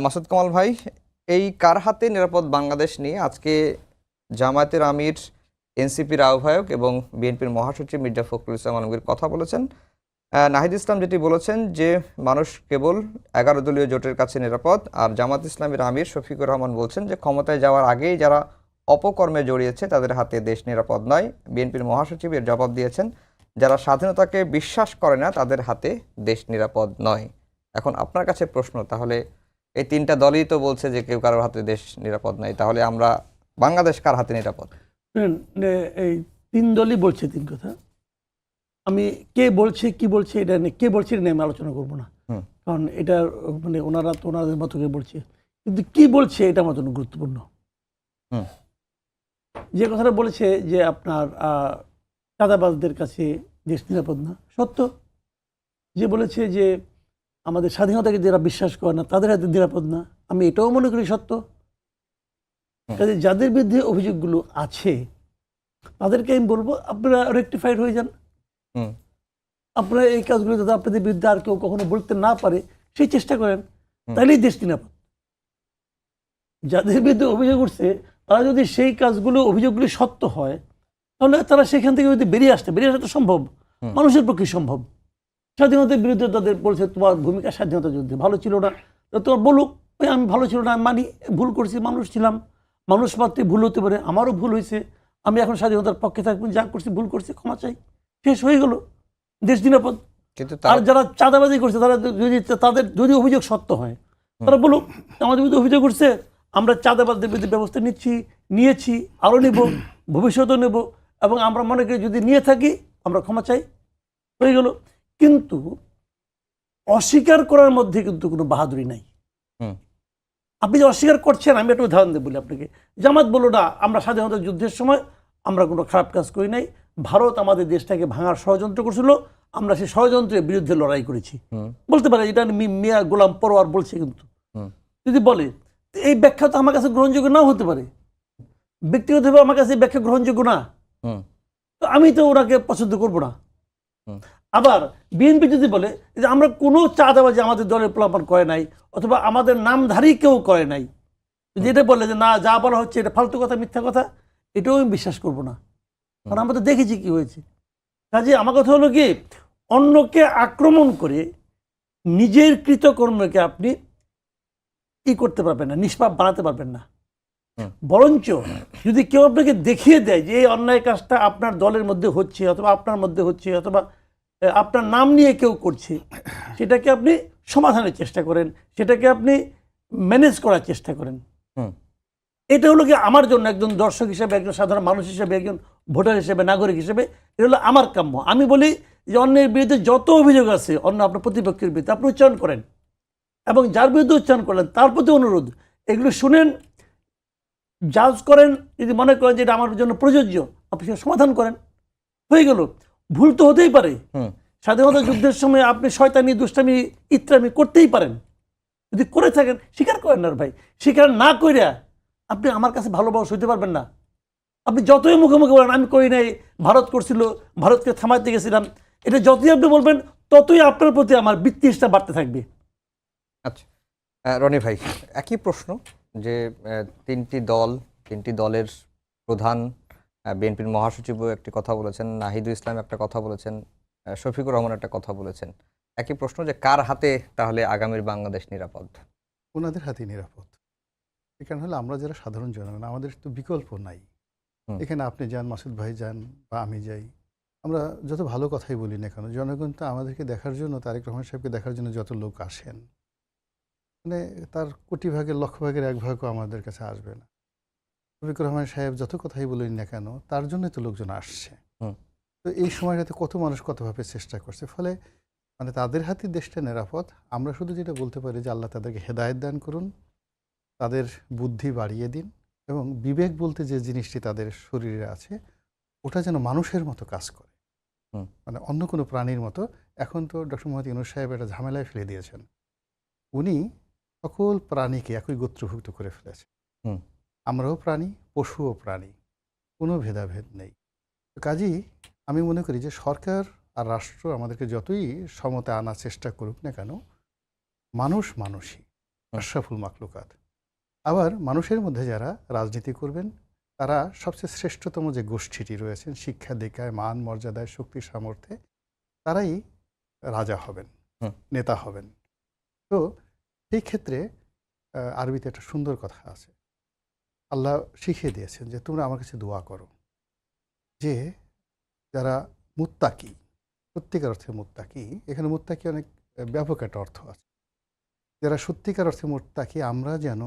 মাসুদ কামাল ভাই, এই কার হাতে নিরাপদ বাংলাদেশ নিয়ে আজকে জামায়াতের আমির, এনসিপির আহ্বায়ক এবং বিএনপির মহাসচিব মির্জা ফখরুল ইসলাম আলমগীর কথা বলেছেন। নাহিদ ইসলাম যেটি বলেছেন যে মানুষ কেবল 11 দলীয় জোটের কাছে নিরাপদ, আর জামাত ইসলামের আমির শফিকুর রহমান বলছেন যে ক্ষমতায় যাওয়ার আগেই যারা অপকর্মে জড়িয়েছে তাদের হাতে দেশ নিরাপদ নয়। বিএনপির মহাসচিব এর জবাব দিয়েছেন, যারা স্বাধীনতাকে বিশ্বাস করে না তাদের হাতে দেশ নিরাপদ নয়। এখন আপনার কাছে প্রশ্ন, তাহলে এই তিনটা দলই তো বলছে যে কেউ কারোর হাতে দেশ নিরাপদ নাই, তাহলে আমরা বাংলাদেশ কার হাতে নিরাপদ? এই তিন দলই বলছে তিন কথা। আমি কে বলছে কি বলছে এটা নিয়ে, কে বলছে এটা নিয়ে আমি আলোচনা করবো না, কারণ এটা মানে ওনারা তো ওনাদের মতো করে বলছে, কিন্তু কি বলছে এটা আমার জন্য গুরুত্বপূর্ণ। যে কথাটা বলেছে যে আপনার চাঁদাবাজদের কাছে দেশ নিরাপদ না, সত্য। যে বলেছে যে আমাদের স্বাধীনতাকে যারা বিশ্বাস করে না তাদের হাতে নিরাপদ না, আমি এটাও মনে করি সত্য। কাজে যাদের বিরুদ্ধে অভিযোগগুলো আছে তাদেরকে আমি বলবো, আপনারা রেকটিফাইড হয়ে যান। আপনারা এই কাজগুলো যাতে আপনাদের বিরুদ্ধে আর কেউ কখনো বলতে না পারে সেই চেষ্টা করেন, তাহলেই দেশ নিরাপদ। যাদের বিরুদ্ধে অভিযোগ উঠছে তারা যদি সেই কাজগুলো, অভিযোগগুলি সত্য হয়, তাহলে তারা সেখান থেকে যদি বেরিয়ে আসা তো সম্ভব, মানুষের পক্ষে সম্ভব। স্বাধীনতার বিরুদ্ধে তাদের বলছে তোমার ভূমিকা স্বাধীনতা যুদ্ধে ভালো ছিল না, তোমার বলুক আমি ভালো ছিল না, আমি মানি ভুল করছি, মানুষ ছিলাম, মানুষ মাত্রই ভুল হতে পারে, আমারও ভুল হয়েছে, আমি এখন স্বাধীনতার পক্ষে থাকবো, যা করছি ভুল করছি, ক্ষমা চাই, শেষ হয়ে গেল, দেশ নিরাপদ। আর যারা চাঁদাবাজি করছে তারা যদি তাদের যদি অভিযোগ সত্য হয় তারা বলুক আমাদের বিরুদ্ধে অভিযোগ করছে, আমরা চাঁদাবাজদের বিরুদ্ধে ব্যবস্থা নিয়েছি, আরও নেব, ভবিষ্যতেও নেব, এবং আমরা মনে করি যদি নিয়ে থাকি আমরা ক্ষমা চাই, হয়ে গেল। কিন্তু অস্বীকার করার মধ্যে কিন্তু কোনো বাহাদুরি নাই। আপনি যে অস্বীকার করছেন, আমি একটা উদাহরণ দেব বলি আপনাকে। জামাত বলল না আমরা স্বাধীনতা যুদ্ধের সময় আমরা কোনো খারাপ কাজ করি নাই, ভারত আমাদের দেশটাকে ভাঙার ষড়যন্ত্র করছিল, আমরা সেই ষড়যন্ত্রের বিরুদ্ধে লড়াই করেছি, বলতে পারে। এটা মিয়া গোলাম পরোয়ার বলছে, কিন্তু যদি বলে এই ব্যাখ্যা তো আমার কাছে গ্রহণযোগ্য নাও হতে পারে, ব্যক্তিগতভাবে আমার কাছে ব্যাখ্যা গ্রহণযোগ্য না, তো আমি তো ওনাকে পছন্দ করবো না। আবার বিএনপি যদি বলে যে আমরা কোনো চাঁদাবাজি আমাদের দলের প্লাবন করে নাই, অথবা আমাদের নামধারী কেউ করে নাই, যেটা বললে যে না যা বলা হচ্ছে এটা ফালতু কথা, মিথ্যা কথা, এটাও আমি বিশ্বাস করবো না, কারণ আমরা তো দেখেছি কি হয়েছে। কাজে আমার কথা হলো কি, অন্যকে আক্রমণ করে নিজের কৃতকর্মকে আপনি কি করতে পারবেন না, নিষ্পাপ বানাতে পারবেন না। বরঞ্চ যদি কেউ আপনাকে দেখিয়ে দেয় যে এই অন্যায় কাজটা আপনার দলের মধ্যে হচ্ছে, অথবা আপনার মধ্যে হচ্ছে, অথবা আপনার নাম নিয়ে কেউ করছে, সেটাকে আপনি সমাধানের চেষ্টা করেন, সেটাকে আপনি ম্যানেজ করার চেষ্টা করেন। এটা হলো কি আমার জন্য একজন দর্শক হিসেবে, একজন সাধারণ মানুষ হিসেবে, একজন ভোটার হিসেবে, নাগরিক হিসেবে এটা হলো আমার কাম্য। আমি বলি যে অন্যের বিরুদ্ধে যত অভিযোগ আছে অন্য আপনার প্রতিপক্ষের বিরুদ্ধে আপনি উচ্চারণ করেন, এবং যার বিরুদ্ধে উচ্চারণ করলেন তার প্রতি অনুরোধ, এগুলো শুনেন, জাজ করেন, যদি মনে করেন যে এটা আমার জন্য প্রযোজ্য আপনি সেটা সমাধান করেন, হয়ে গেল। ভুল তো হতেই পারে, স্বাধীনতা যুদ্ধের সময় আপনি শয়তানি, দুষ্টামি, ইত্রামি করতেই পারেন, যদি করে থাকেন স্বীকার করেন না ভাই। স্বীকার না কইরা আপনি আমার কাছে ভালোবাসা হইতে পারবেন না। আপনি যতই মুখে মুখে বলেন আমি করি নাই, ভারত করছিল, ভারতকে থামাইতে গেছিলাম, এটা যতই আপনি বলবেন ততই আপনার প্রতি আমার বিদ্বেষটা বাড়তে থাকবে। আচ্ছা রনি ভাই, একই প্রশ্ন যে তিনটি দলের প্রধান, বিএনপির মহাসচিবও একটি কথা বলেছেন, নাহিদুল ইসলাম একটা কথা বলেছেন, শফিকুর রহমান একটা কথা বলেছেন, একই প্রশ্ন যে কার হাতে তাহলে আগামীর বাংলাদেশ নিরাপদ? ওনাদের হাতেই নিরাপদ। এখানে হলো আমরা যারা সাধারণ জনগণ, আমাদের তো বিকল্প নাই। এখানে আপনি যান, মাসুদ ভাই যান, বা আমি যাই, আমরা যত ভালো কথাই বলি না কেন, জনগণ তো আমাদেরকে দেখার জন্য, তারেক রহমান সাহেবকে দেখার জন্য যত লোক আসেন, মানে তার কোটি ভাগের, লক্ষ ভাগের এক ভাগও আমাদের কাছে আসবে না। শফিকুর রহমান সাহেব যত কথাই বলেন না কেন, তার জন্যই তো লোকজন আসছে। তো এই সময়টাতে কত মানুষ কতভাবে চেষ্টা করছে, ফলে মানে তাদের হাতে দেশটা নিরাপদ। আমরা শুধু যেটা বলতে পারি যে আল্লাহ তাদেরকে হেদায়েত দান করুন, তাদের বুদ্ধি বাড়িয়ে দিন, এবং বিবেক বলতে যে জিনিসটি তাদের শরীরে আছে ওটা যেন মানুষের মতো কাজ করে, মানে অন্য কোনো প্রাণীর মতো। এখন তো ডক্টর মোহাম্মদ ইউনূস সাহেব একটা ঝামেলায় ফেলে দিয়েছেন, উনি সকল প্রাণীকে একই গোত্রভুক্ত করে ফেলেছেন। আমরাও প্রাণী, পশুও প্রাণী, কোনো ভেদাভেদ নেই। কাজেই আমি মনে করি যে সরকার আর রাষ্ট্র আমাদেরকে যতই সমতা আনার চেষ্টা করুক না কেন, মানুষ মানুষই, আশরাফুল মাখলুকাত। আবার মানুষের মধ্যে যারা রাজনীতি করবেন তারা সবচেয়ে শ্রেষ্ঠতম যে গোষ্ঠীটি রয়েছেন শিক্ষা দীক্ষায় মান মর্যাদায় শক্তি সামর্থ্যে তারাই রাজা হবেন, হুম। নেতা হবেন। তো সেই ক্ষেত্রে আরবিতে একটা সুন্দর কথা আছে, আল্লাহ শিখিয়ে দিয়েছেন যে তোমরা আমার কাছে দোয়া করো যে যারা মুত্তাকি, সত্যিকার অর্থে মুত্তাকি, এখানে মুত্তাকি অনেক ব্যাপক একটা অর্থ আছে, যারা সত্যিকার অর্থে মুত্তাকি আমরা যেন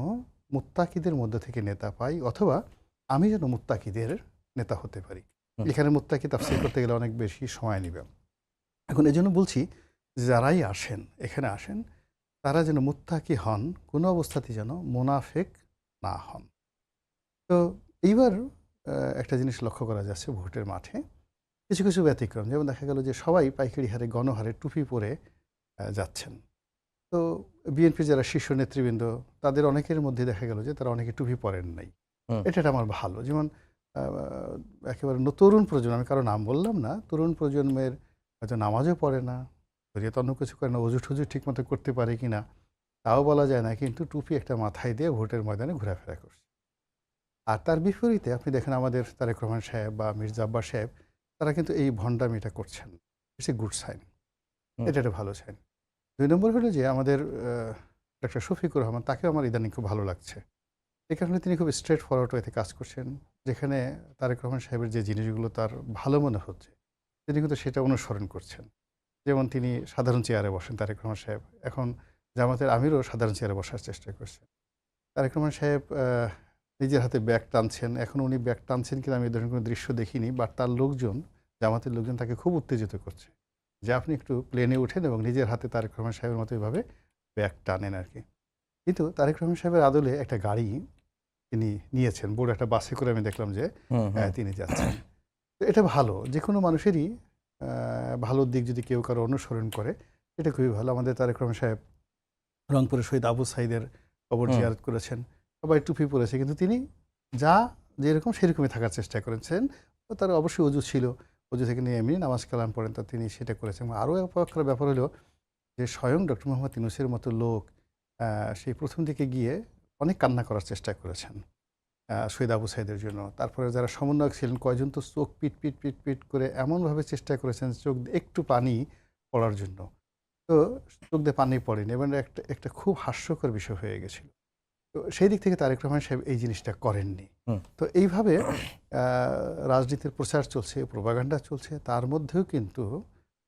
মুত্তাকিদের মধ্যে থেকে নেতা পাই, অথবা আমি যেন মুত্তাকিদের নেতা হতে পারি। হুম। এখানে মুত্তাকি তাফসীর করতে গেলে অনেক বেশি সময় নেবে। এখন এই জন্য বলছি যারাই আসেন এখানে আসেন তারা যেন মুত্তাকি হন, কোনো অবস্থাতেই যেন মুনাফেক না হন। তো এইবার একটা জিনিস লক্ষ্য করা যাচ্ছে ভোটের মাঠে কিছু কিছু ব্যতিক্রম, যেমন দেখা গেল যে সবাই পাইকারি হারে গণহারে টুপি পরে যাচ্ছেন। তো বিএনপির যারা শীর্ষ নেতৃবৃন্দ তাদের অনেকের মধ্যে দেখা গেল যে তারা অনেকে টুপি পরেন নাই। হুম। এটা আমার ভালো, যেমন একেবারে তরুণ প্রজন্ম, আমি কারো নাম বললাম না, তরুণ প্রজন্মের হয়তো নামাজও পড়ে না, শরীয়ত অন্য কিছু করে না, অজু টজু ঠিক মতো করতে পারে কি না তাও বলা যায় না, কিন্তু টুপি একটা মাথায় দিয়ে ভোটের ময়দানে ঘোরাফেরা করছে। আর তার বিপরীতে আপনি দেখেন আমাদের তারেক রহমান সাহেব বা মির্জা আব্বাস সাহেব তারা কিন্তু এই ভণ্ডামিটা করছেন, ইটস এ গুড সাইন, হুম। এটা একটা ভালো সাইন। ২ নম্বর হলো যে আমাদের ডক্টর শফিকুর রহমান, তাকেও আমার ইদানিং খুব ভালো লাগছে। এই কারণে তিনি খুব স্ট্রেট ফরওয়ার্ড ওয়েতে কাজ করছেন, যেখানে তারেক রহমান সাহেবের যে জিনিসগুলো তার ভালো মনে হচ্ছে তিনি কিন্তু সেটা অনুসরণ করছেন। যেমন তিনি সাধারণ চেয়ারে বসেন তারেক রহমান সাহেব, এখন জামাতের আমিরও সাধারণ চেয়ারে বসার চেষ্টা করছেন। তারেক রহমান সাহেব নিজের হাতে ব্যাগ টানছেন, এখন উনি ব্যাগ টানছেন কিনা আমি এই ধরনের কোনো দৃশ্য দেখিনি, বাট তার লোকজন, জামাতের লোকজন তাকে খুব উত্তেজিত করছে যে আপনি একটু প্লেনে ওঠেন এবং নিজের হাতে তারেক রহমান সাহেবের মতো এভাবে ব্যাগ টানেন আর কি। কিন্তু তারেক রহমান সাহেবের আদলে একটা গাড়ি তিনি নিয়েছেন, বড় একটা বাসে করে আমি দেখলাম যে হুম, হুম। তিনি যাচ্ছেন। তো এটা ভালো, যে কোনো মানুষেরই ভালো দিক যদি কেউ কারো অনুসরণ করে এটা খুবই ভালো। আমাদের তারেক রহমান সাহেব রংপুরের শহীদ আবু সাইদের কবর হুম। জিয়ারত করেছেন, সবাই টুপি পরেছে, কিন্তু তিনি যা যেরকম সেরকমই থাকার চেষ্টা করেছেন। তো তার অবশ্যই অজু ছিল, অজু থেকে নিয়ে এমনি নামাজ কালাম পড়েন, তা তিনি সেটা করেছেন। আরও এক প্রকার ব্যাপার হলো যে স্বয়ং ডক্টর মোহাম্মদ ইউনূসের মতো লোক সেই প্রথম দিকে গিয়ে অনেক কান্না করার চেষ্টা করেছেন শহীদ আবু সাইদের জন্য। তারপরে যারা সমন্বয়ক ছিলেন কয়জন তো চোখ পিট পিট পিট পিট করে এমনভাবে চেষ্টা করেছেন চোখ দিয়ে একটু পানি পড়ার জন্য, তো চোখ দিয়ে পানি পড়েনি, এবং একটা একটা খুব হাস্যকর বিষয় হয়ে গেছিল। তো সেই দিক থেকে তারেক রহমান সাহেব এই জিনিসটা করেননি। হুম। তো এইভাবে রাজনীতির প্রচার চলছে, প্রোপাগান্ডা চলছে, তার মধ্যেও কিন্তু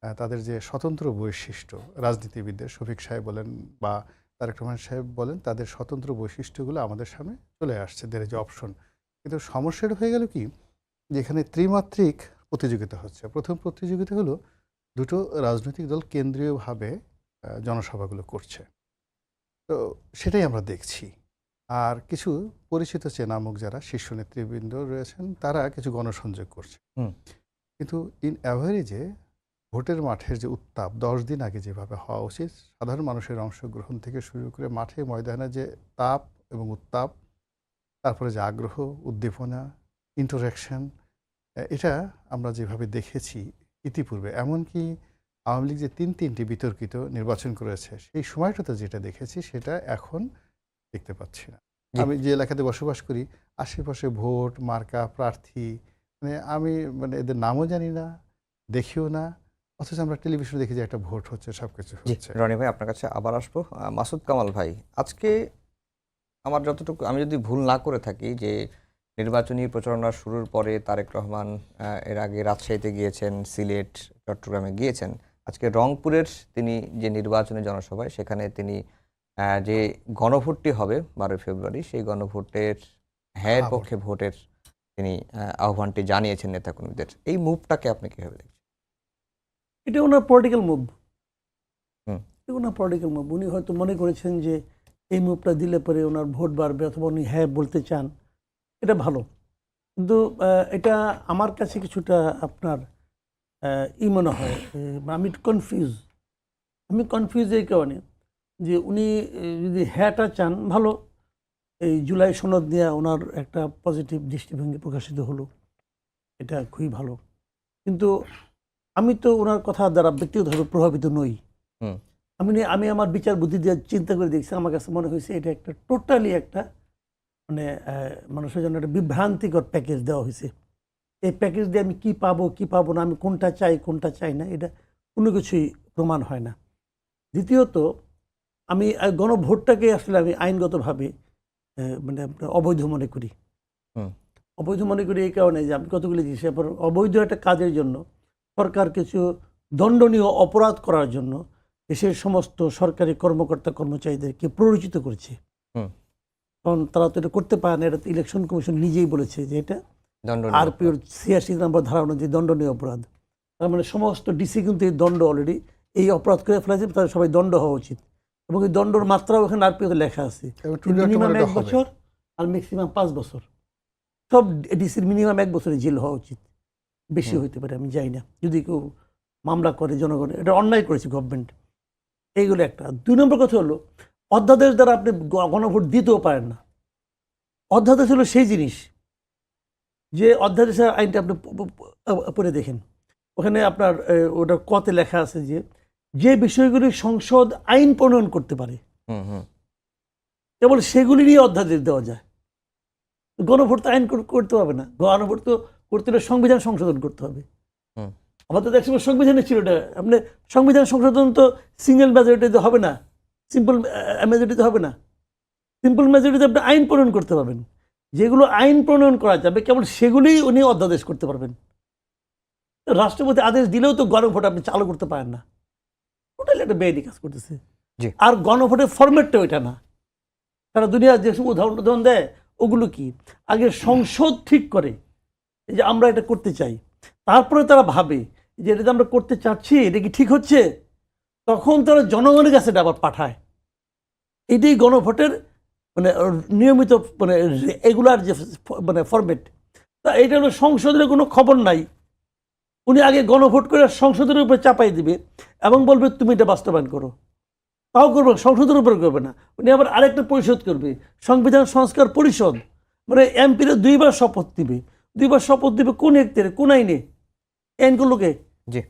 তাদের যে স্বতন্ত্র বৈশিষ্ট্য, রাজনীতিবিদদের শফিক সাহেব বলেন বা তারেক রহমান সাহেব বলেন, তাদের স্বতন্ত্র বৈশিষ্ট্যগুলো আমাদের সামনে চলে আসছে, দের যে অপশন। কিন্তু সমস্যাটা হয়ে গেল কি, যে এখানে ত্রিমাত্রিক প্রতিযোগিতা হচ্ছে। প্রথম প্রতিযোগিতা হলো দুটো রাজনৈতিক দল কেন্দ্রীয়ভাবে জনসভাগুলো করছে, তো সেটাই আমরা দেখছি। আর কিছু পরিচিত চেনামুখ যারা শীর্ষ নেতৃবৃন্দ রয়েছেন তারা কিছু গণসংযোগ করছে। হুম। কিন্তু ইন অ্যাভারেজে ভোটের মাঠের যে উত্তাপ ১০ দিন আগে যেভাবে হওয়া উচিত, সাধারণ মানুষের অংশগ্রহণ থেকে শুরু করে মাঠে ময়দানে যে তাপ এবং উত্তাপ, তারপরে যে আগ্রহ, উদ্দীপনা, ইন্টারেকশন, এটা আমরা যেভাবে দেখেছি ইতিপূর্বে, এমনকি আওয়ামী লীগ যে তিনটি বিতর্কিত নির্বাচন করেছে সেই সময়টাতে যেটা দেখেছি সেটা এখন দেখতে পাচ্ছি না। জি। আমি যে এলাকাতে বসবাস করি আশেপাশে ভোট, মার্কা, প্রার্থী, আমি এদের নামও জানি না, দেখিও না, অথচ আমরা টেলিভিশনে দেখি যে একটা ভোট হচ্ছে, সবকিছু জি, হচ্ছে। রনি ভাই আপনার কাছে আবার আসবো। মাসুদ কামাল ভাই, আজকে আমার যতটুকু, আমি যদি ভুল না করে থাকি, যে নির্বাচনী প্রচারণা শুরুর পরে তারেক রহমান এর আগে রাজশাহীতে গিয়েছেন, সিলেট, চট্টগ্রামে গিয়েছেন। আজকে রংপুরের তিনি যে নির্বাচনী জনসভায়, সেখানে তিনি যে গণভোটটি হবে ১২ ফেব্রুয়ারি, সেই গণভোটের হ্যাঁ হ্যাঁ, পক্ষে ভোটের তিনি আহ্বানটি জানিয়েছেন নেতাকর্মীদের। এই মুভটাকে আপনি কিভাবে দেখছেন? এটা ওনার পলিটিক্যাল মুভ, হুম। এটা ওনার পলিটিক্যাল মুভ। উনি হয়তো মনে করেছেন যে এই মুভটা দিলে পরে ওনার ভোট বাড়বে, অথবা উনি হ্যাঁ বলতে চান, এটা ভালো। কিন্তু এটা আমার কাছে কিছুটা আপনার মনে হয়, আমি কনফিউজ এই কারণে যে উনি যদি হ্যাঁটা চান, ভালো, এই জুলাই সনদ নিয়ে ওনার একটা পজিটিভ দৃষ্টিভঙ্গি প্রকাশিত হলো, এটা খুবই ভালো। কিন্তু আমি তো ওনার কথা দ্বারা ব্যক্তিগতভাবে প্রভাবিত নই। হুম। আমি আমার বিচার বুদ্ধি দিয়ে চিন্তা করে দেখছি, আমার কাছে মনে হয়েছে এটা একটা টোটালি একটা মানে মানুষের জন্য একটা বিভ্রান্তিকর প্যাকেজ দেওয়া হয়েছে। এই প্যাকেজ দিয়ে আমি কি পাবো না, আমি কোনটা চাই না, এটা কোনো কিছুই প্রমাণ হয় না। দ্বিতীয়ত আমি গণভোটটাকে আসলে আমি আইনগতভাবে মানে আপনার অবৈধ মনে করি। হুম। অবৈধ মনে করি এই কারণে যে আমি কতগুলি জিনিস, অবৈধ একটা কাজের জন্য সরকার কিছু দণ্ডনীয় অপরাধ করার জন্য দেশের সমস্ত সরকারি কর্মকর্তা কর্মচারীদেরকে প্ররোচিত করেছে। হুম। কারণ তারা তো এটা করতে পারে না, এটা তো ইলেকশন কমিশন নিজেই বলেছে যে এটা দণ্ডনীয় আরপিওর 86 নম্বর ধারা অনুযায়ী দণ্ডনীয় অপরাধ। তার মানে সমস্ত ডিসি কিন্তু এই দণ্ড অলরেডি এই অপরাধ করে ফেলেছে, তাদের সবাই দণ্ড হওয়া উচিত। এবং এই দণ্ডর মাত্রাও এখানে আরপিওতে লেখা আছে, এবং টুডে মিনিমাম টুমরো 1 হবে। বছর আর ম্যাক্সিমাম 5 বছর। সব ডিসির মিনিমাম 1 বছরের জেল হওয়া উচিত, বেশি হুম। হইতে পারে আমি জানি না, যদি কেউ মামলা করে জনগণ এটা অন্যায় করেছে গভর্নমেন্ট। এইগুলো একটা। 2 নম্বর কথা হলো অধ্যাদেশ দ্বারা আপনি গণভোট দিতেও পারেন না। অধ্যাদেশ হলো সেই জিনিস যে অধ্যাদেশের আইনটা আপনি পড়ে দেখেন, ওখানে আপনার ওটা কতে লেখা আছে যে বিষয়গুলি সংসদ আইন প্রণয়ন করতে পারে হুম হুম কেবল সেগুলি নিয়ে অধ্যাদেশ দেওয়া যায়। গণভোট তো আইন করতে হবে না, গণভোট তো করতে হলে সংবিধান সংশোধন করতে হবে। হুম। আমাদের তো একসময় সংবিধানে ছিল এটা, আপনি সংবিধান সংশোধন তো সিঙ্গেল মেজরিটিতে হবে না, সিম্পল মেজরিটিতে হবে না। সিম্পল মেজরিটিতে আপনি আইন প্রণয়ন করতে পারবেন, যেগুলো আইন প্রণয়ন করা যাবে কেবল সেগুলিই উনি অধ্যাদেশ করতে পারবেন। রাষ্ট্রপতি আদেশ দিলেও তো গণভোট আপনি চালু করতে পারেন না, টোটালি একটা বেআইনি কাজ করতেছে। জি। আর গণভোটের ফরম্যাটটা ওইটা না। সারা দুনিয়ার যেসব উদাহরণ দেয় ওগুলো কি আগে সংসদ ঠিক করে যে আমরা এটা করতে চাই, তারপরে তারা ভাবে যে এটা আমরা করতে চাচ্ছি, এটা কি ঠিক হচ্ছে, তখন তারা জনগণের কাছে এটা আবার পাঠায়। এটাই গণভোটের মানে নিয়মিত মানে রেগুলার যে মানে ফরম্যাট। তা এটা হলো সংসদের কোনো খবর নাই, উনি আগে গণভোট করে সংসদের উপরে চাপাই দিবে এবং বলবে তুমি এটা বাস্তবায়ন করো। তাও করবে, সংসদের উপরে করবে না, উনি আবার আরেকটা পরিষদ করবে, সংবিধান সংস্কার পরিষদ, মানে এমপিরা 2 বার শপথ দিবে। 2 বার শপথ দিবে কোন এক্টে, কোন আইনে, আইনগুলোকে। জি।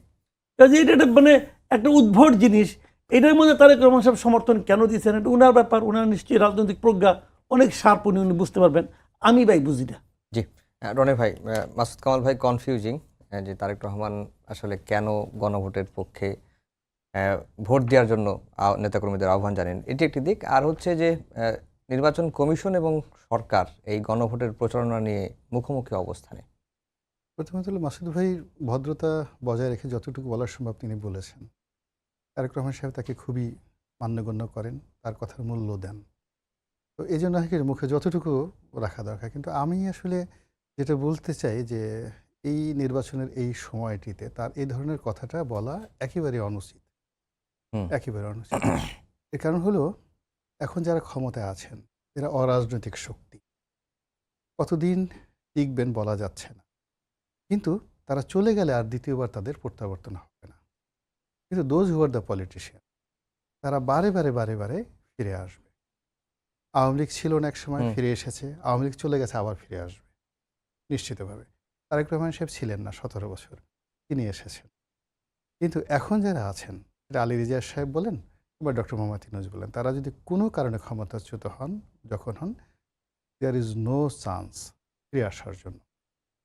কাজে এটা একটা মানে একটা উদ্ভট জিনিস। এটার মধ্যে তারেক রহমান সাহেব সমর্থন কেন দিয়েছেন এটা উনার ব্যাপার, উনার নিশ্চয়ই রাজনৈতিক প্রজ্ঞা অনেক শার্প, উনি বুঝতে পারবেন, আমি ভাই বুঝি না। জি। রনি ভাই, মাসুদ কামাল ভাই কনফিউজিং যে তারেক রহমান আসলে কেন গণভোটের পক্ষে ভোট দেওয়ার জন্য নেতাকর্মীদের আহ্বান জানেন, এটি একটি দিক। আর হচ্ছে যে নির্বাচন কমিশন এবং সরকার এই গণভোটের প্রচারণা নিয়ে মুখোমুখি অবস্থানে। প্রথমত হলো মাসুদ ভাই ভদ্রতা বজায় রেখে যতটুকু বলার সম্ভব তিনি বলেছেন। তারেক রহমান সাহেব তাকে খুবই মান্যগণ্য করেন, তার কথার মূল্য দেন। তো এই জন্য মুখে যতটুকু রাখা দরকার। কিন্তু আমি আসলে যেটা বলতে চাই যে এই নির্বাচনের এই সময়টিতে তার এই ধরনের কথাটা বলা একেবারে অনুচিত, একেবারে অনুচিত। এর কারণ হলো এখন যারা ক্ষমতায় আছেন এরা অরাজনৈতিক শক্তি, কতদিন টিকবেন বলা যাচ্ছে না, কিন্তু তারা চলে গেলে আর দ্বিতীয়বার তাদের প্রত্যাবর্তন হবে না। কিন্তু those who are the politician, তারা বারে বারে ফিরে আসবে। আওয়ামী লীগ ছিল না এক সময়, ফিরে এসেছে, আওয়ামী লীগ চলে গেছে, আবার ফিরে আসবে নিশ্চিতভাবে। তারেক রহমান সাহেব ছিলেন না 17 বছর, তিনি এসেছেন। কিন্তু এখন যারা আছেন, এটা আলী রিজার সাহেব বলেন বা ডক্টর মোহাম্মদ ইউনূস বলেন, তারা যদি কোনো কারণে ক্ষমতাচ্যুত হন, যখন হন, দেয়ার ইজ নো চান্স ফিরে আসার জন্য।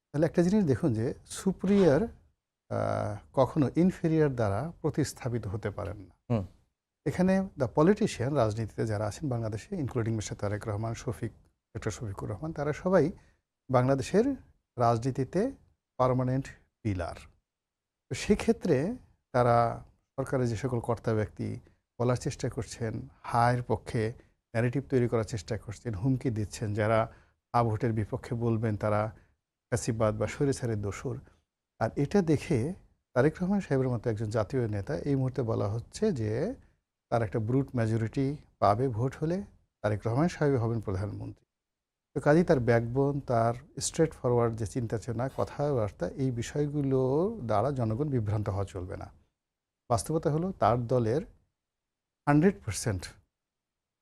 তাহলে একটা জিনিস দেখুন যে সুপিরিয়র কখনো ইনফেরিয়র দ্বারা প্রতিস্থাপিত হতে পারেন না। এখানে দ্য পলিটিশিয়ান, রাজনীতিতে যারা আছেন বাংলাদেশে, including mister Tarique Rahman, doctor Shafiqur Rahman, তারা সবাই বাংলাদেশের রাজনীতিতে পার্মানেন্ট পিলার। তো সেক্ষেত্রে তারা সরকারের যে সকল কর্তা ব্যক্তি বলার চেষ্টা করছেন, হায়ের পক্ষে ন্যারেটিভ তৈরি করার চেষ্টা করছেন, হুমকি দিচ্ছেন, যারা ভোটের বিপক্ষে বলবেন তারা ফ্যাসিবাদ বা স্বৈরাচারের দোসর। আর এটা দেখে তারেক রহমান সাহেবের মতো একজন জাতীয় নেতা এই মুহূর্তে বলা হচ্ছে যে তার একটা ব্রুট মেজরিটি পাবে ভোট হলে, তারেক রহমান সাহেব হবেন প্রধানমন্ত্রী। তো কাজেই তার ব্যাকবোন, তার স্ট্রেট ফরওয়ার্ড যে চিন্তাচেতনা, কথাবার্তা, এই বিষয়গুলো দ্বারা জনগণ বিভ্রান্ত হওয়া চলবে না। বাস্তবতা হলো তার দলের 100%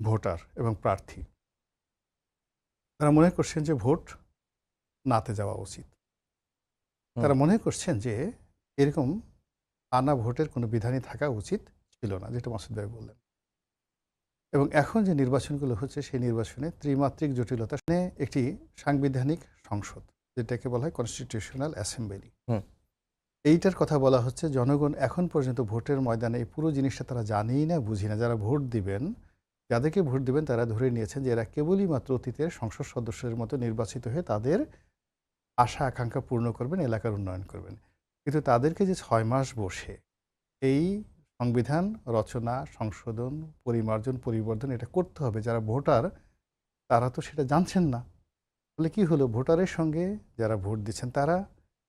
ভোটার এবং প্রার্থী তারা মনে করছেন যে ভোট নাতে যাওয়া উচিত। তারা মনে করছেন যে এরকম আনা ভোটের কোনো বিধানই থাকা উচিত ছিল না, যেটা মাসুদ ভাই বললেন। এবং এখন যে নির্বাচনগুলো হচ্ছে সেই নির্বাচনে ত্রিমাত্রিক জটিলতা নিয়ে একটি সাংবিধানিক সংসদ, যেটাকে বলা হয় কনস্টিটিউশনাল অ্যাসেম্বলি, হুম। এইটার কথা বলা হচ্ছে। জনগণ এখন পর্যন্ত ভোটের ময়দানে এই পুরো জিনিসটা তারা জানেই না, বুঝি না। যারা ভোট দিবেন, যাদেরকে ভোট দিবেন তারা ধরে নিয়েছেন যে এরা কেবলই মাত্র অতীতের সংসদ সদস্যের মতো নির্বাচিত হয়ে তাদের আশা আকাঙ্ক্ষা পূর্ণ করবেন, এলাকার উন্নয়ন করবেন। কিন্তু তাদেরকে যে 6 মাস বসে এই সংবিধান রচনা, সংশোধন, পরিমার্জন, পরিবর্ধন এটা করতে হবে, যারা ভোটার তারা তো সেটা জানছেন না। ফলে কি হলো, ভোটারের সঙ্গে যারা ভোট দিচ্ছেন তারা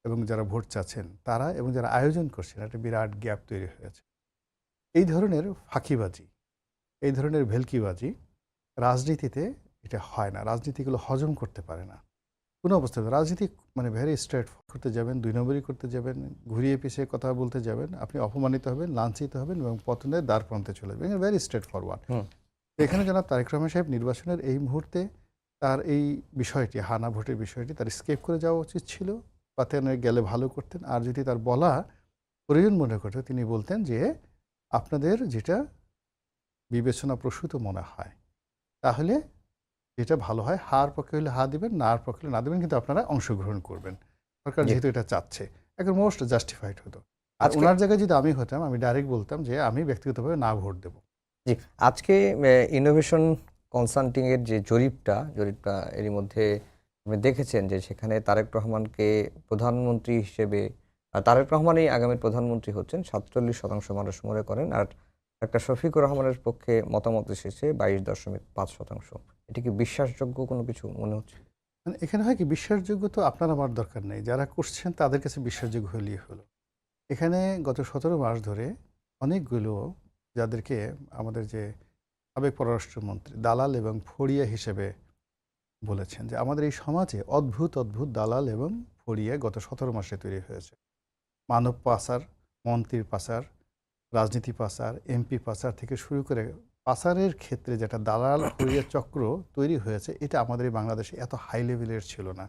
এবং যারা ভোট চাচ্ছেন তারা এবং যারা আয়োজন করছেন একটা বিরাট গ্যাপ তৈরি হয়েছে। এই ধরনের ফাঁকিবাজি, এই ধরনের ভেলকিবাজি রাজনীতিতে এটা হয় না। রাজনীতিগুলো হজম করতে পারে না কোনো অবস্থায়। রাজনীতি মানে ভেরি স্ট্রেট করতে যাবেন, 2 নম্বরই করতে যাবেন, ঘুরিয়ে পিছিয়ে কথা বলতে যাবেন, আপনি অপমানিত হবেন, লাঞ্ছিত হবেন এবং পতনের দ্বার প্রান্তে চলে যাবেন। Very straightforward. হুম। এখানে জনাব তারেক রহমান সাহেব নির্বাচনের এই মুহূর্তে তার এই বিষয়টি, হানা ভোটের বিষয়টি তার স্কেপ করে যাওয়া উচিত ছিল, বা তিনি গেলে ভালো করতেন। আর যদি তার বলা প্রয়োজন মনে করতো তিনি বলতেন যে আপনাদের যেটা বিবেচনা প্রসূত মনে হয় তাহলে যেটা ভালো হয়, হার পক্ষে হলে হা দিবেন, না আর পক্ষে হলে না দিবেন, কিন্তু আপনারা অংশগ্রহণ করবেন। সরকার জি। যেহেতু এটা চাচ্ছে, এখন মোস্ট জাস্টিফাইড হতো। আর আজকে ওনার জায়গায় যদি আমি হতাম, আমি ডাইরেক্ট বলতাম যে আমি ব্যক্তিগতভাবে না ভোট দেব। জি আজকে ইনোভেশন কনসাল্টিং এর যে জরিপটা এরই মধ্যে আপনি দেখেছেন যে সেখানে তারেক রহমানকে প্রধানমন্ত্রী হিসেবে তারেক রহমানই আগামীর প্রধানমন্ত্রী হচ্ছেন 47% মানুষ মনে করেন, আর একটা শফিকুর রহমানের পক্ষে মতামত এসেছে 22.5%। এটি কি বিশ্বাসযোগ্য কোনো কিছু মনে হচ্ছে? মানে এখানে হয় কি, বিশ্বাসযোগ্য তো আপনার আমার দরকার নেই, যারা করছেন তাদের কাছে বিশ্বাসযোগ্য হলেই হলো। এখানে গত 17 মাস ধরে অনেকগুলো, যাদেরকে আমাদের যে সাবেক পররাষ্ট্রমন্ত্রী দালাল এবং ফড়িয়া হিসেবে বলেছেন, যে আমাদের এই সমাজে অদ্ভুত অদ্ভুত দালাল এবং ফড়িয়া গত 17 মাসে তৈরি হয়েছে। মানব পাচার, মন্ত্রীর পাচার, রাজনীতি পাচার, এমপি পাচার থেকে শুরু করে পাচারের ক্ষেত্রে যেটা দালাল ফড়িয়া চক্র তৈরি হয়েছে, এটা আমাদের এই বাংলাদেশে এত হাই লেভেলের ছিল না।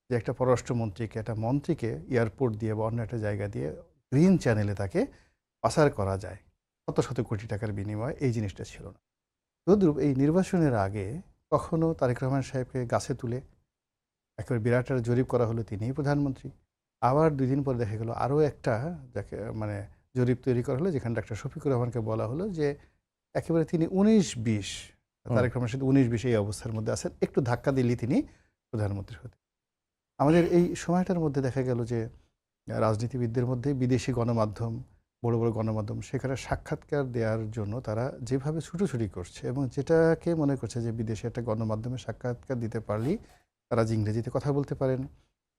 যে একটা পররাষ্ট্রমন্ত্রীকে, একটা মন্ত্রীকে এয়ারপোর্ট দিয়ে বা অন্য একটা জায়গা দিয়ে গ্রিন চ্যানেলে তাকে পাচার করা যায় শত শত কোটি টাকার বিনিময়ে, এই জিনিসটা ছিল না। তদ্রূপ এই নির্বাচনের আগে কখনো তারেক রহমান সাহেবকে গাছে তুলে একেবারে বিরাট একটা জরিপ করা হলো, তিনিই প্রধানমন্ত্রী। আবার 2 দিন পরে দেখা গেল আরও একটা, যাকে মানে জরিপ তৈরি করা হলো, যেখানে ডাক্তার শফিকুর রহমানকে বলা হলো যে একেবারে তিনি 19-20, তারেক রহমান সাহেব 19-20 এই অবস্থার মধ্যে আছেন, একটু ধাক্কা দিলেই তিনি প্রধানমন্ত্রী হতেন। আমাদের এই সময়টার মধ্যে দেখা গেল যে রাজনীতিবিদদের মধ্যে বিদেশি গণমাধ্যম, বড় বড় গণমাধ্যম, সেখানে সাক্ষাৎকার দেওয়ার জন্য তারা যেভাবে ছুটোছুটি করছে এবং যেটাকে মনে করছে যে বিদেশে একটা গণমাধ্যমে সাক্ষাৎকার দিতে পারলেই তারা যে ইংরেজিতে কথা বলতে পারেন,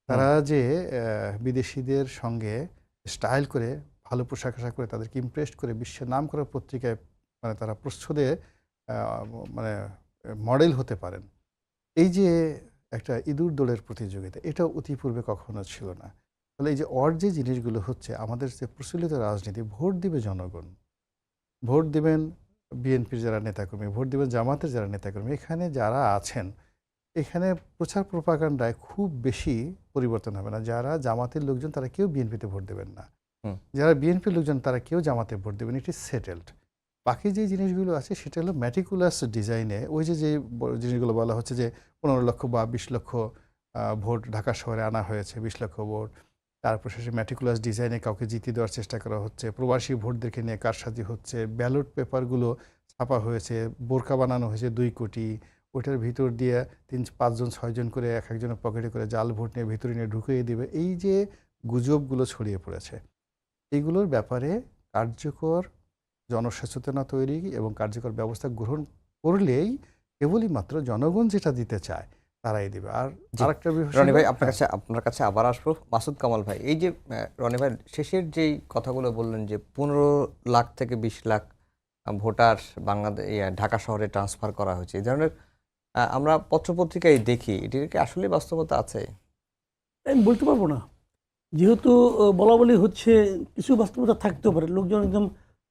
তারা যে বিদেশিদের সঙ্গে স্টাইল করে ভালো পোশাক আশাক করে তাদেরকে ইমপ্রেস করে বিশ্বের নাম করা পত্রিকায় মানে তারা প্রচ্ছদে মানে মডেল হতে পারেন, এই যে একটা ইঁদুর দৌড়ের প্রতিযোগিতা, এটা অতিপূর্বে কখনো ছিল না। ফলে এই যে যে জিনিসগুলো হচ্ছে, আমাদের যে প্রচলিত রাজনীতি, ভোট দিবে জনগণ, ভোট দিবেন বিএনপির যারা নেতাকর্মী, ভোট দিবেন জামাতের যারা নেতাকর্মী, এখানে যারা আছেন, এখানে প্রচার প্রপাগান্ডায় খুব বেশি পরিবর্তন হবে না। যারা জামাতের লোকজন তারা কেউ বিএনপিতে ভোট দেবেন না, হুম। যারা বিএনপির লোকজন তারা কেউ জামাতে ভোট দেবেন, ইট ইজ সেটেলড। বাকি যে জিনিসগুলো আছে সেটা হলো ম্যাটিকুলাস ডিজাইনে, ওই যে যে জিনিসগুলো বলা হচ্ছে যে 15 লক্ষ বা 20 লক্ষ ভোট ঢাকা শহরে আনা হয়েছে, 20 লক্ষ ভোট, তারপর শেষে ম্যাটিকুলাস ডিজাইনে কাউকে জিতিয়ে দেওয়ার চেষ্টা করা হচ্ছে, প্রবাসী ভোটদেরকে নিয়ে কারসাজি হচ্ছে, ব্যালট পেপারগুলো ছাপা হয়েছে, বোরকা বানানো হয়েছে 2 কোটি, ওটার ভিতর দিয়ে 3-5 জন 6 জন করে এক একজনের পকেটে করে জাল ভোট নিয়ে ভিতরে নিয়ে ঢুকিয়ে দিবে, এই যে গুজবগুলো ছড়িয়ে পড়েছে, এইগুলোর ব্যাপারে কার্যকর জনসচেতনতা তৈরি এবং কার্যকর ব্যবস্থা গ্রহণ করলেই কেবলই মাত্র জনগণ যেটা দিতে চায় তারাই দিবে। আর আরেকটা বিষয়, রনি ভাই আপনার কাছে আবার আসবো। মাসুদ কামাল ভাই, এই যে রনি ভাই শেষের যেই কথাগুলো বললেন যে 15 লাখ থেকে 20 লাখ ভোটার বাংলাদেশ ঢাকা শহরে ট্রান্সফার করা হয়েছে, এই ধরনের আমরা পত্রপত্রিকায় দেখি, এটির কি আসলে বাস্তবতা আছে? আমি বলতে পারবো না, যেহেতু বলা বলি হচ্ছে, কিছু বাস্তবতা থাকতেও পারে, লোকজন একদম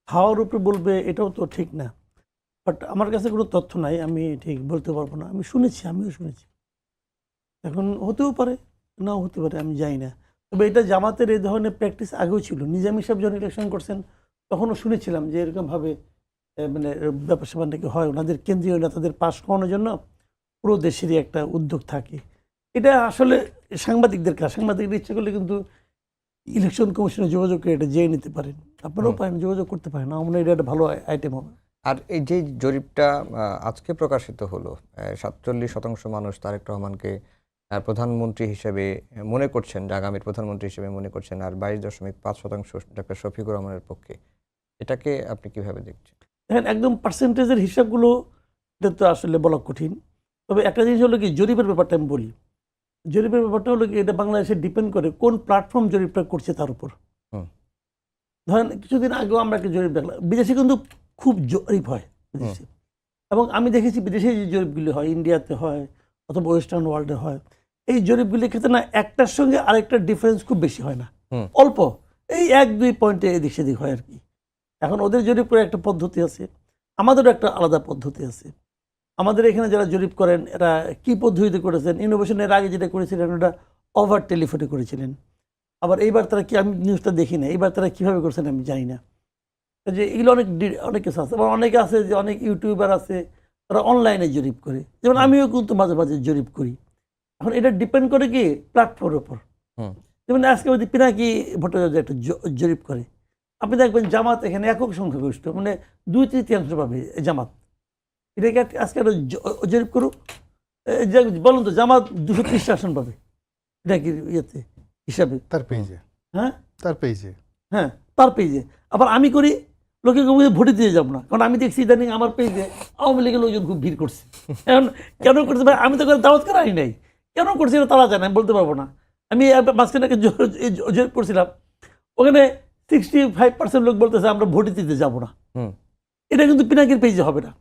হাওয়ার উপরে বলবে এটাও তো ঠিক না। বাট আমার কাছে কোনো তথ্য নাই, আমি ঠিক বলতে পারবো না। আমি শুনেছি, আমিও শুনেছি, এখন হতেও পারে, নাও হতে পারে, আমি জানি না। তবে এটা জামাতের এই ধরনের প্র্যাকটিস আগেও ছিল। নিজামী সাহেব যখন ইলেকশন করছেন তখনও শুনেছিলাম যে এরকমভাবে মানে ব্যাপার স্যাপার নাকি হয়, ওনাদের কেন্দ্রীয় নেতাদের পাশ করানোর জন্য পুরো দেশেরই একটা উদ্যোগ থাকে। এটা আসলে সাংবাদিকদের কাজ, সাংবাদিকদের ইচ্ছা করলে কিন্তু ইলেকশন কমিশনে যোগাযোগ করে এটা জেনে নিতে পারেন, আপনারাও পারেন, যোগাযোগ করতে পারেন। আমার মনে হয় এটা একটা ভালো আইটেম হবে। আর এই যে জরিপটা আজকে প্রকাশিত হলো, 47% মানুষ তারেক রহমানকে প্রধানমন্ত্রী হিসেবে মনে করছেন, আগামীর প্রধানমন্ত্রী হিসেবে মনে করছেন, আর 22.5% ডক্টর শফিকুর রহমানের পক্ষে। এটাকে আপনি কিভাবে দেখছেন? দেখেন, একদম পার্সেন্টেজের হিসাবগুলো এটা তো আসলে বলা কঠিন। তবে একটা জিনিস হলো কি, জরিপের ব্যাপারটা আমি বলি। জরিপের ব্যাপারটা হলো কি, এটা বাংলাদেশে ডিপেন্ড করে কোন প্ল্যাটফর্ম জরিপটা করছে তার উপর। হুম। ধরেন কিছুদিন আগেও আমরা একটা জরিপ দেখলাম, বিদেশে কিন্তু খুব জরিপ হয় বিদেশে, এবং আমি দেখেছি বিদেশে যে জরিপগুলি হয়, ইন্ডিয়াতে হয় অথবা ওয়েস্টার্ন ওয়ার্ল্ডে হয়, এই জরিপগুলির ক্ষেত্রে না একটার সঙ্গে আরেকটার ডিফারেন্স খুব বেশি হয় না, অল্প, এই 1-2 পয়েন্টে এদিক সেদিক হয় আর কি। এখন ওদের জরিপ করে একটা পদ্ধতি আছে, আমাদেরও একটা আলাদা পদ্ধতি আছে। আমাদের এখানে যারা জরিপ করেন এরা কি পদ্ধতিতে করেছেন, ইনোভেশনের আগে যেটা করেছিলেন ওটা ওভার টেলিফোনে করেছিলেন। আবার এইবার তারা কি, আমি নিউজটা দেখি না, এইবার তারা কীভাবে করছেন আমি জানি না। যে এগুলো অনেক কিছু আছে। আবার অনেকে আছে যে অনেক ইউটিউবার আছে তারা অনলাইনে জরিপ করে, যেমন আমিও কিন্তু মাঝে মাঝে জরিপ করি। এখন এটা ডিপেন্ড করে কি প্ল্যাটফর্মের উপর। যেমন আজকে যদি পিনাকি ভট্টাচার্য একটা জরিপ করে, আপনি দেখবেন জামাত এখানে একক সংখ্যাগরিষ্ঠ, মানে 2/3 পাবে জামাত। এটাকে আজকে একটা জরিপ করুক, বলুন তো জামাত 230 আসন পাবে এটা কি ইয়েতে হিসাবে তার পেজে, হ্যাঁ তার পেজে, হ্যাঁ তার পেজে। আবার আমি করি, লোকে ভোটে দিয়ে যাবো না, কারণ আমি দেখছি ইদানিং আমার পেজে আওয়ামী লীগের লোকজন খুব ভিড় করছে। এখন কেন করছে ভাই, আমি তো করে দাওয়াত করা আনি নাই, কেন করছে এটা তারা জানে, আমি বলতে পারবো না। আমি মাঝখানে জরিপ করছিলাম, ওখানে 65% লোক বলতেছে আমরা ভোটে দিতে যাবো না। এটা কিন্তু পিনাকির পেজে হবে না।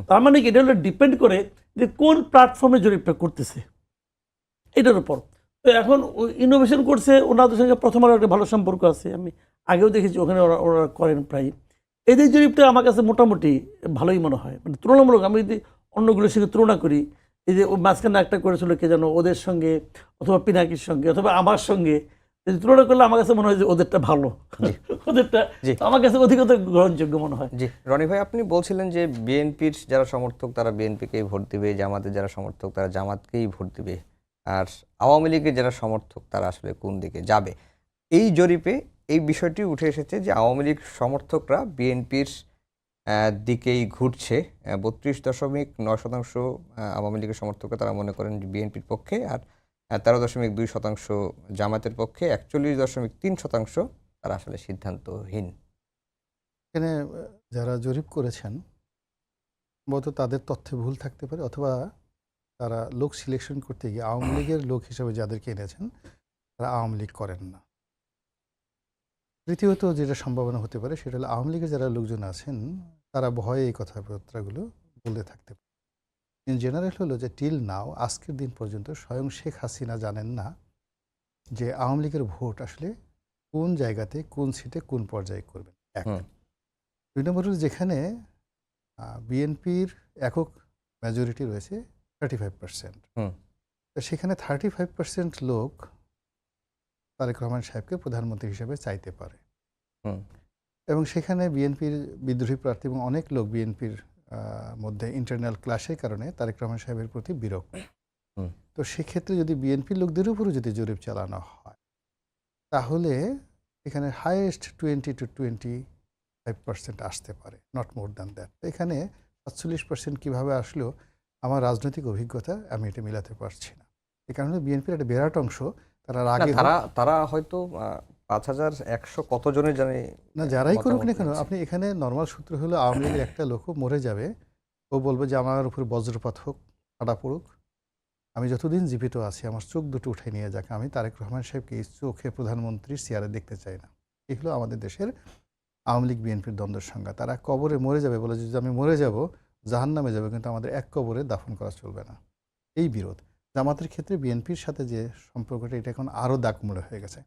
তার মানে কি, এটা হলো ডিপেন্ড করে যে কোন প্ল্যাটফর্মে জরিপটা করতেছে এটার উপর। তো এখন ইনোভেশন করছে, ওনাদের সঙ্গে প্রথম আলোর একটা ভালো সম্পর্ক আছে, আমি আগেও দেখেছি ওখানে ওরা করেন প্রায়। এদের জরিপটা আমার কাছে মোটামুটি ভালোই মনে হয়, মানে তুলনামূলক। আমি যদি অন্যগুলোর সঙ্গে তুলনা করি, এই যে মাঝখানে একটা করেছিল কে যেন, ওদের সঙ্গে অথবা পিনাকির সঙ্গে অথবা আমার সঙ্গে তুলনা করলে আমার কাছে মনে হয় যে ওদেরটা ভালো, ওদেরটা আমার কাছে অধিকতর গ্রহণযোগ্য মনে হয়। জি রনি ভাই, আপনি বলছিলেন যে বিএনপির যারা সমর্থক তারা বিএনপিকেই ভোট দিবে, জামাতের যারা সমর্থক তারা জামাতকেই ভোট দিবে, আর আওয়ামী লীগের যারা সমর্থক তারা আসলে কোন দিকে যাবে। এই জরিপে এই বিষয়টি উঠে এসেছে যে আওয়ামী লীগ সমর্থকরা বিএনপির দিকেই ঘুরছে। 32.9% আওয়ামী লীগের সমর্থকরা তারা মনে করেন বিএনপির পক্ষে, আর 13.2% জামাতের পক্ষে, 41.3% তারা আসলে সিদ্ধান্তহীন। এখানে যারা জরিপ করেছেন সম্ভবত তাদের তথ্যে ভুল থাকতে পারে, অথবা তারা লোক সিলেকশন করতে গিয়ে আওয়ামী লীগের লোক হিসেবে যাদেরকে এনেছেন তারা আওয়ামী লীগ করেন না। তৃতীয়ত যেটা সম্ভাবনা হতে পারে সেটা হলো আওয়ামী লীগের যারা লোকজন আছেন তারা ভয়ে এই কথাবার্তাগুলো বলতে থাকতে পারে। ইন জেনারেল হলো যে টিল নাও, আজকের দিন পর্যন্ত স্বয়ং শেখ হাসিনা জানেন না যে আওয়ামী লীগের ভোট আসলে কোন জায়গাতে, কোন সিটে, কোন পর্যায়ে করবেন। এক। দুই নম্বর হলো যেখানে বিএনপির একক মেজরিটি রয়েছে 35%, তো সেখানে 35% লোক তারেক রহমান সাহেবকে প্রধানমন্ত্রী হিসেবে চাইতে পারে, এবং সেখানে বিএনপির বিদ্রোহী প্রার্থী এবং অনেক লোক বিএনপির মধ্যে ইন্টারনাল ক্লাশের কারণে তারেক রহমান সাহেবের প্রতি বিরক্ত। তো সেক্ষেত্রে যদি বিএনপির লোকদের উপরও যদি জরিপ চালানো হয় তাহলে এখানে হাইয়েস্ট 20 to 25% আসতে পারে, নট মোর দ্যান দ্যাট। এখানে 47% কীভাবে আসলো আমার রাজনৈতিক অভিজ্ঞতা আমি এটা মিলাতে পারছি না। এই কারণে বিএনপির একটা বিরাট অংশ তারা হয়তো 5100 কতজনের জানে না, যারাই করুক না কেন, আপনি এখানে নর্মাল সূত্র হলো আওয়ামী লীগের একটা লোকও মরে যাবে, ও বলবে যে আমার উপর বজ্রপাত হোক, কাটা পড়ুক, আমি যতদিন জীবিত আছি আমার চোখ দুটো উঠে নিয়ে যাক, আমি তারেক রহমান সাহেবকে এই চোখে প্রধানমন্ত্রীর চেয়ারে দেখতে চাই না। এগুলো আমাদের দেশের আওয়ামী লীগ বিএনপির দ্বন্দ্বের সংজ্ঞা। তারা কবরে মরে যাবে বলে যে আমি মরে যাব, জাহান্নামে যাবে, কিন্তু আমাদের এক কবরে দাফন করা চলবে না, এই বিরোধ। জামাতের ক্ষেত্রে বিএনপির সাথে যে সম্পর্কটা, এটা এখন আরও দাগমূলে হয়ে গেছে।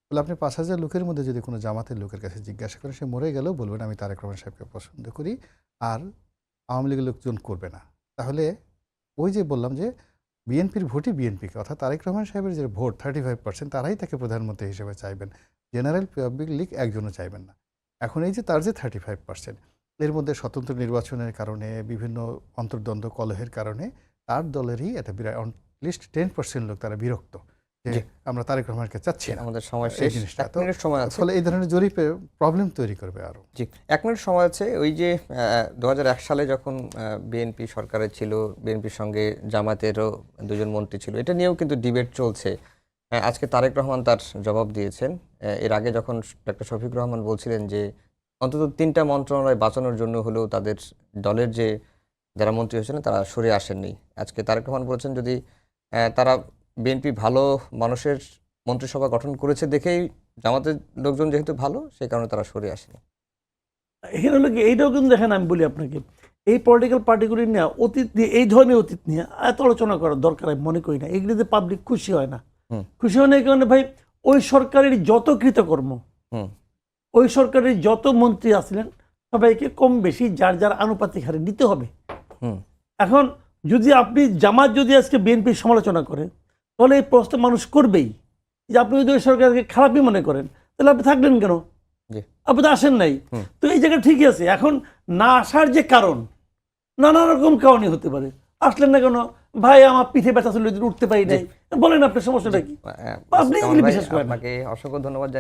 বলে আপনি 5000 লোকের মধ্যে যদি কোনো জামাতের লোকের কাছে জিজ্ঞাসা করেন, সে মরে গেলেও বলবেন আমি তারেক রহমান সাহেবকে পছন্দ করি, আর আওয়ামী লীগের লোকজন করবে না। তাহলে ওই যে বললাম যে বিএনপির ভোটই বিএনপিকে, অর্থাৎ তারেক রহমান সাহেবের যে ভোট 35%, তারাই তাকে প্রধানমন্ত্রী হিসেবে চাইবেন, জেনারেল পাবলিক লীগ একজনও চাইবেন না। এখন এই যে তার যে 35%, এর মধ্যে স্বতন্ত্র নির্বাচনের কারণে বিভিন্ন অন্তর্দ্বন্দ্ব কলহের কারণে তার দলেরই একটা লিস্ট 10% লোক তারা বিরক্ত যে জি। আমরা তারেক রহমানকে চাচ্ছি না। আমাদের সময় এই শেষ, জিনিসটা 1 মিনিট সময় আছে। ফলে এই ধরনের জরিপে প্রবলেম তৈরি করবে আরো। জি, 1 মিনিট সময় আছে। ওই যে 2001 সালে যখন বিএনপি সরকারে ছিল, বিএনপির সঙ্গে জামায়াতেরও 2 জন মন্ত্রী ছিল। এটা নিয়েও কিন্তু ডিবেট চলছে। আজকে তারেক রহমান তার জবাব দিয়েছেন। এর আগে যখন ডক্টর শফিক রহমান বলছিলেন যে অন্তত 3টা মন্ত্রণালয় বাঁচানোর জন্য হলেও তাদের দলের যে যারা মন্ত্রী হয়েছিলেন তারা সরে আসেননি। আজকে তারেক রহমান বলেছেন যদি তারা বিএনপি ভালো মানুষের মন্ত্রিসভা গঠন করেছে দেখেই জামাতের লোকজন যেহেতু ভালো সেই কারণে তারা সরে আসেনি। এখানে হলো কি, এইটাও কিন্তু দেখেন, আমি বলি আপনাকে, এই পলিটিক্যাল পার্টিগুলি নিয়ে অতীত নিয়ে, এই ধরনের অতীত নিয়ে এত আলোচনা করার দরকার আমি মনে করি না। এগুলিতে পাবলিক খুশি হয় না। খুশি হয় না এই কারণে ভাই, ওই সরকারের যত কৃতকর্ম, হুম ওই সরকারের যত মন্ত্রী আসলেন সবাইকে কম বেশি যার যার আনুপাতিক হারে নিতে হবে। হুম এখন যদি আপনি জামাত যদি আজকে বিএনপির সমালোচনা করে, তাহলে এই প্রশ্ন মানুষ করবেই যে আপনি যদি ওই সরকারকে খারাপই মনে করেন তাহলে আপনি থাকলেন কেন? জি। আপনি তো আসেন নাই। তো এই জায়গায় ঠিকই আছে। এখন না আসার যে কারণ, নানা রকম কারণই হতে পারে। আসলেন না কেন? ভাই আমার পিঠে ব্যথা ছিল, উঠতে পারি নাই, বলেন আপনার সমস্যাটা কি? আপনি এগুলি বিশ্বাস করেন না। আপনাকে অসংখ্য ধন্যবাদ জানাই।